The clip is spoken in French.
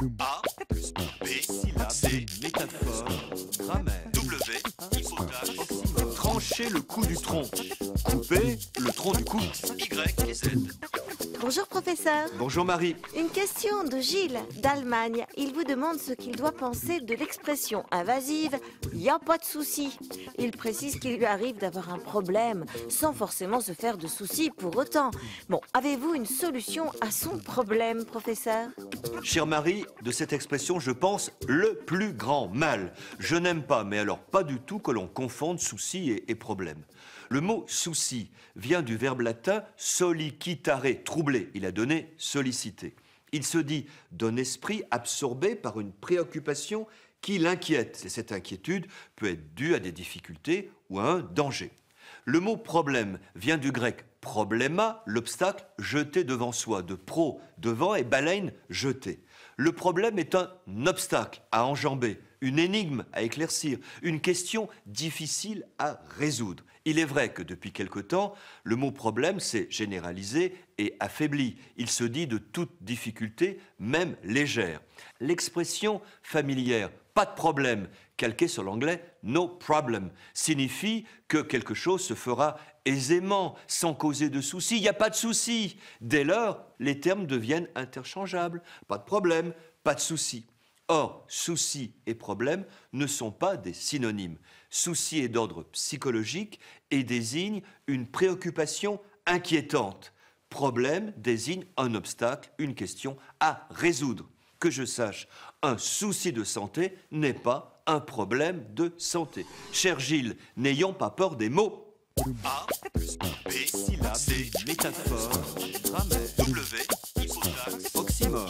A plus B, Syllabe, C, métaphore, grammaire, W, hypothèse, oxymore. trancher le cou du tronc, couper le tronc du cou, Y et Z. Bonjour professeur. Bonjour Marie. Une question de Gilles d'Allemagne. Il vous demande ce qu'il doit penser de l'expression invasive « y a pas de souci ». Il précise qu'il lui arrive d'avoir un problème sans forcément se faire de soucis pour autant. Bon, avez-vous une solution à son problème, professeur? Chère Marie, de cette expression, je pense le plus grand mal. Je n'aime pas, mais alors pas du tout, que l'on confonde souci et problème. Le mot souci vient du verbe latin sollicitare, troubler. Il a donné solliciter. Il se dit d'un esprit absorbé par une préoccupation qui l'inquiète. Et cette inquiétude peut être due à des difficultés ou à un danger. Le mot problème vient du grec problema, l'obstacle jeté devant soi, de pro, devant, et baleine, jeté. Le problème est un obstacle à enjamber, une énigme à éclaircir, une question difficile à résoudre. Il est vrai que depuis quelque temps, le mot problème s'est généralisé et affaibli. Il se dit de toute difficulté, même légère. L'expression familière « pas de problème », calquée sur l'anglais « no problem », signifie que quelque chose se fera aisément, sans causer de soucis. Il n'y a pas de souci. Dès lors, les termes deviennent interchangeables. Pas de problème, pas de souci. Or, souci et problème ne sont pas des synonymes. Souci est d'ordre psychologique et désigne une préoccupation inquiétante. Problème désigne un obstacle, une question à résoudre. Que je sache, un souci de santé n'est pas un problème de santé. Cher Gilles, n'ayons pas peur des mots. A plus B, Syllabe, C, métaphore, grammaire, W, hypothèse, oxymore.